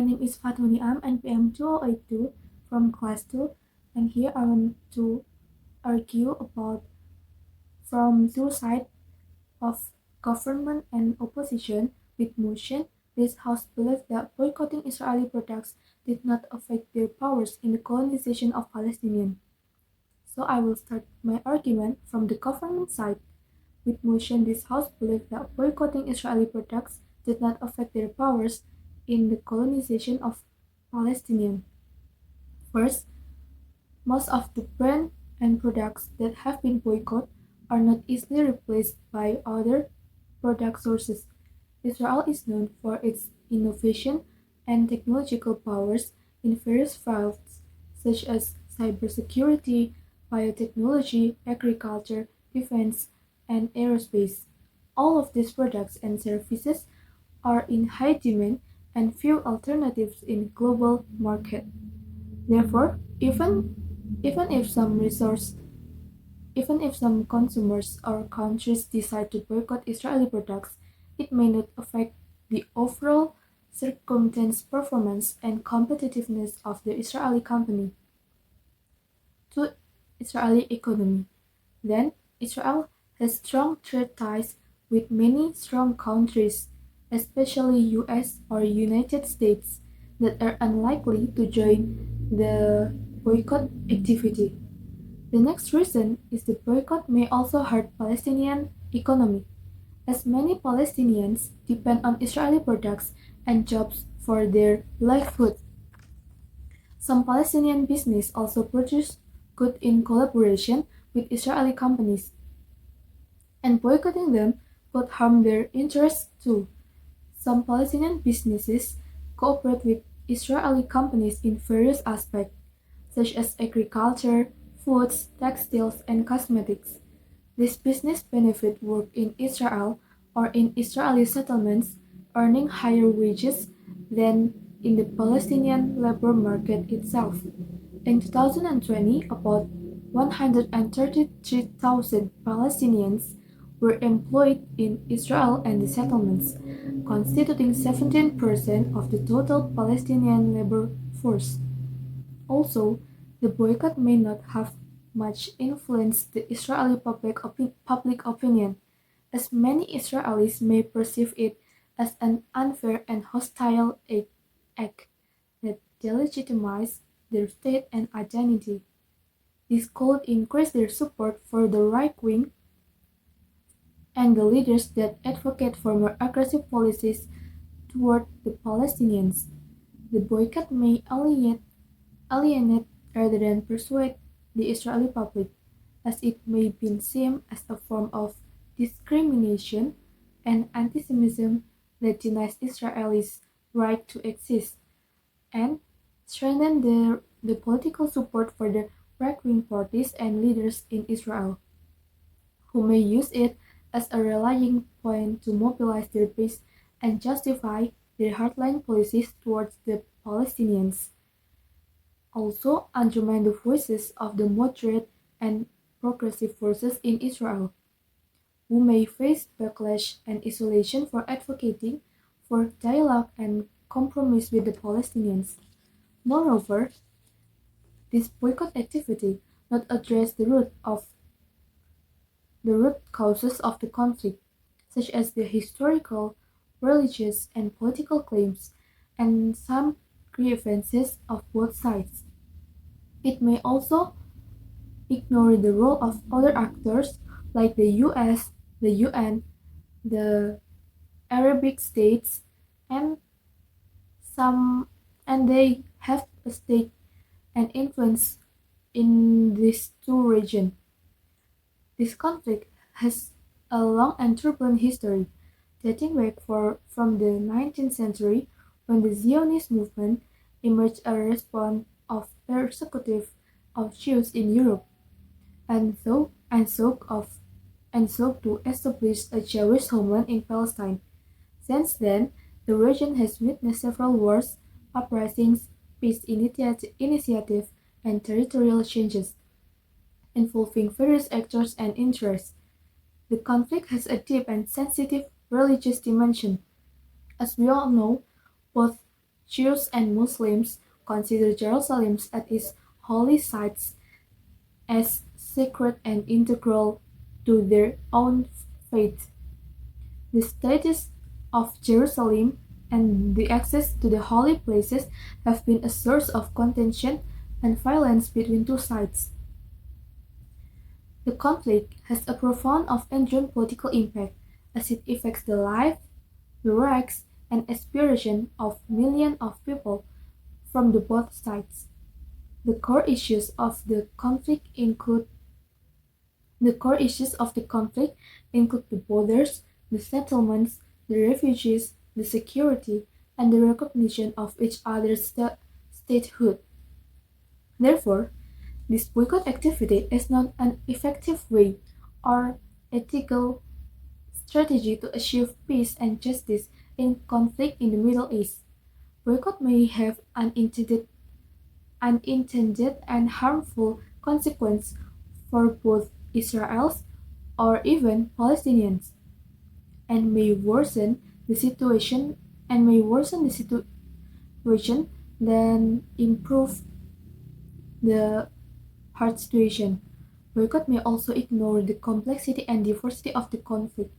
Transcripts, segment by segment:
name is Fathu and PM 2082 from class 2, and here I want to argue about from two sides of government and opposition with motion. This House believes that boycotting Israeli products did not affect their powers in the colonization of Palestinians. So I will start my argument from the government side. With motion, this House believes that boycotting Israeli products did not affect their powers in the colonization of Palestinians. First, most of the brands and products that have been boycotted are not easily replaced by other product sources. Israel is known for its innovation and technological powers in various fields such as cybersecurity, biotechnology, agriculture, defense, and aerospace. All of these products and services are in high demand and few alternatives in global market. Therefore, even if some resource even if some consumers or countries decide to boycott Israeli products, it may not affect the overall circumstance, performance, and competitiveness of the Israeli company to Israeli economy. Then, Israel has strong trade ties with many strong countries, especially US or United States, that are unlikely to join the boycott activity. The next reason is the boycott may also hurt Palestinian economy, as many Palestinians depend on Israeli products and jobs for their livelihood. Some Palestinian business also produce goods in collaboration with Israeli companies, and boycotting them could harm their interests too. Some Palestinian businesses cooperate with Israeli companies in various aspects, such as agriculture, foods, textiles, and cosmetics. This business benefit work in Israel or in Israeli settlements, earning higher wages than in the Palestinian labor market itself. In 2020, about 133,000 Palestinians were employed in Israel and the settlements, constituting 17% of the total Palestinian labor force. Also, the boycott may not have much influence the Israeli public opinion, as many Israelis may perceive it as an unfair and hostile act that delegitimize their state and identity. This could increase their support for the right wing and the leaders that advocate for more aggressive policies toward the Palestinians. The boycott may alienate rather than persuade the Israeli public, as it may be seen as a form of discrimination and antisemitism that denies Israelis right to exist, and strengthen the political support for the right-wing parties and leaders in Israel, who may use it as a rallying point to mobilize their base and justify their hardline policies towards the Palestinians. Also undermine the voices of the moderate and progressive forces in Israel, who may face backlash and isolation for advocating for dialogue and compromise with the Palestinians. Moreover, this boycott activity not address the root causes of the conflict, such as the historical, religious, and political claims, and some grievances of both sides. It may also ignore the role of other actors like the US, the UN, the Arabic states, and some and they have a stake and influence in these two regions. This conflict has a long and turbulent history, dating back from the 19th century when the Zionist movement emerged as a response of persecution of Jews in Europe, and sought to establish a Jewish homeland in Palestine. Since then, the region has witnessed several wars, uprisings, initiatives, and territorial changes, involving various actors and interests. The conflict has a deep and sensitive religious dimension. As we all know, both Jews and Muslims consider Jerusalem as its holy sites as sacred and integral to their own faith. The status of Jerusalem and the access to the holy places have been a source of contention and violence between two sides. The conflict has a profound and enduring political impact as it affects the life, the rights, and aspirations of millions of people from the both sides. The core issues of the conflict include the borders, the settlements, the refugees, the security, and the recognition of each other's statehood. Therefore, this boycott activity is not an effective way or ethical strategy to achieve peace and justice in conflict in the Middle East. Boycott may have unintended and harmful consequences for both Israelis or even Palestinians, and may worsen the situation than improve the hard situation. Boycott may also ignore the complexity and diversity of the conflict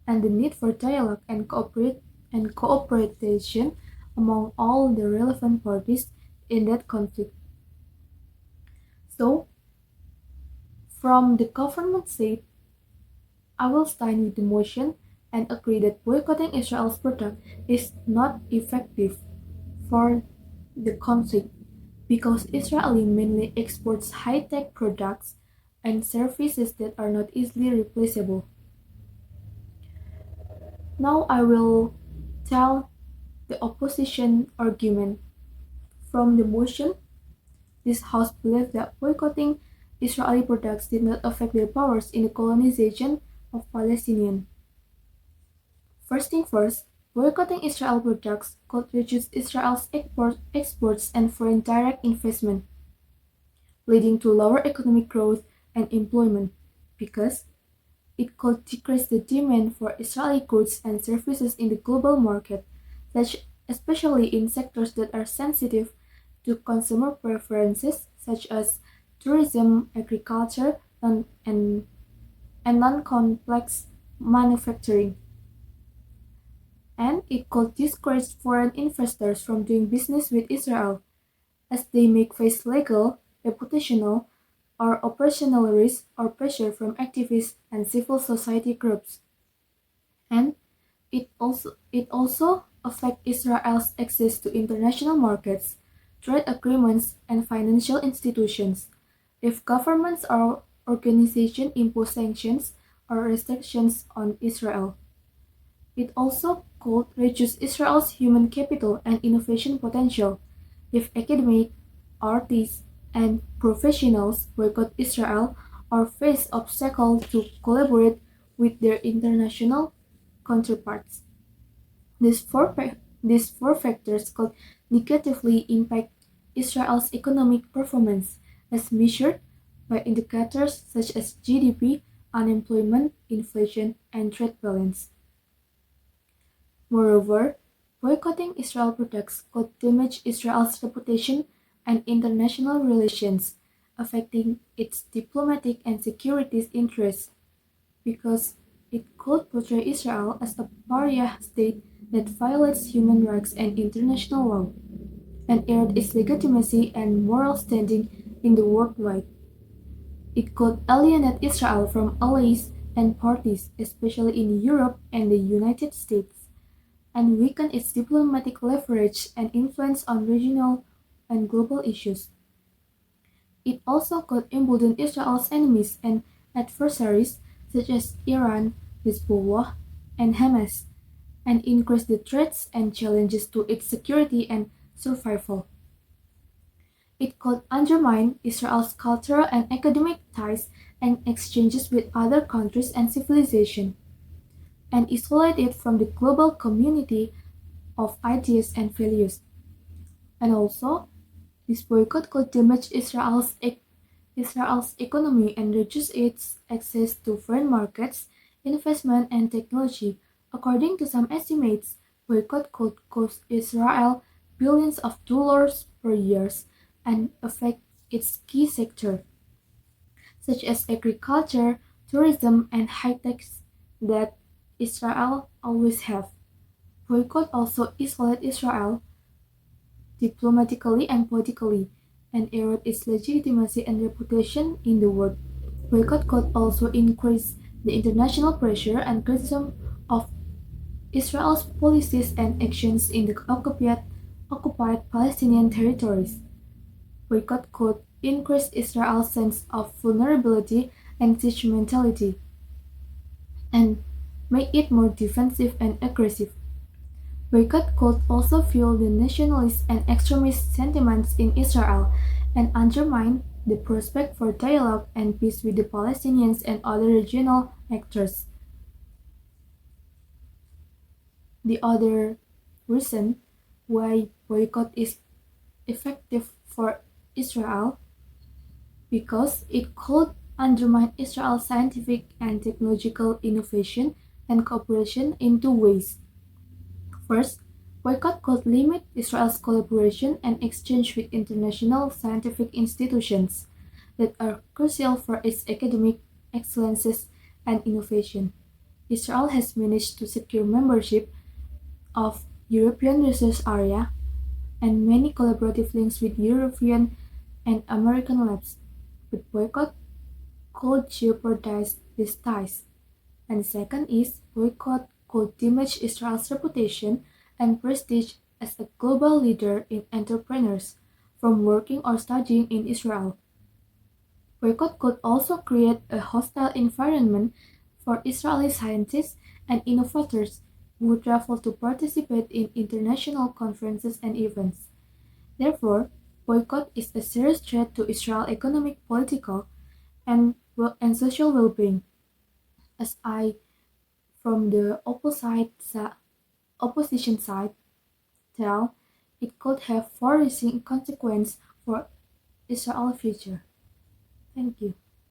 and the need for dialogue and cooperation among all the relevant parties in that conflict. So, from the government side, I will stand with the motion and agree that boycotting Israel's product is not effective for the conflict because Israel mainly exports high-tech products and services that are not easily replaceable. Now I will tell the opposition argument. From the motion, this House believes that boycotting Israeli products did not affect their powers in the colonization of Palestinians. First thing first, boycotting Israel products could reduce Israel's exports and foreign direct investment, leading to lower economic growth and employment, because it could decrease the demand for Israeli goods and services in the global market, especially in sectors that are sensitive to consumer preferences such as tourism, agriculture, and non-complex manufacturing. And it could discourage foreign investors from doing business with Israel, as they may face legal, reputational, or operational risk or pressure from activists and civil society groups. And it also affects Israel's access to international markets, trade agreements, and financial institutions. If governments or organizations impose sanctions or restrictions on Israel, it also could reduce Israel's human capital and innovation potential. If academic, artists, and professionals boycott Israel or face obstacles to collaborate with their international counterparts. These four factors could negatively impact Israel's economic performance, as measured by indicators such as GDP, unemployment, inflation, and trade balance. Moreover, boycotting Israel products could damage Israel's reputation and international relations, affecting its diplomatic and security interests, because it could portray Israel as a pariah state that violates human rights and international law, and erode its legitimacy and moral standing in the worldwide. It could alienate Israel from allies and parties, especially in Europe and the United States, and weaken its diplomatic leverage and influence on regional and global issues. It also could embolden Israel's enemies and adversaries such as Iran, Hezbollah, and Hamas, and increase the threats and challenges to its security and survival. It could undermine Israel's cultural and academic ties and exchanges with other countries and civilizations, and isolate it from the global community of ideas and values. And also, this boycott could damage Israel's economy and reduce its access to foreign markets, investment, and technology. According to some estimates, boycott could cost Israel billions of dollars per year and affect its key sectors, such as agriculture, tourism, and high-techs that Israel always have. Boycott also isolate Israel diplomatically and politically, and erode its legitimacy and reputation in the world. Boycott could also increase the international pressure and criticism of Israel's policies and actions in the occupied Palestinian territories. Boycott could increase Israel's sense of vulnerability and siege mentality, and make it more defensive and aggressive. Boycott could also fuel the nationalist and extremist sentiments in Israel and undermine the prospect for dialogue and peace with the Palestinians and other regional actors. The other reason why boycott is effective for Israel because it could undermine Israel's scientific and technological innovation and cooperation in two ways. First, boycott could limit Israel's collaboration and exchange with international scientific institutions that are crucial for its academic excellences and innovation. Israel has managed to secure membership of European Research Area and many collaborative links with European and American labs, but boycott could jeopardize these ties. And second is boycott could damage Israel's reputation and prestige as a global leader in entrepreneurs from working or studying in Israel. Boycott could also create a hostile environment for Israeli scientists and innovators who travel to participate in international conferences and events. Therefore, boycott is a serious threat to Israel's economic, political, and social well-being. As I, from the opposition side, tell, it could have far-reaching consequences for Israel's future. Thank you.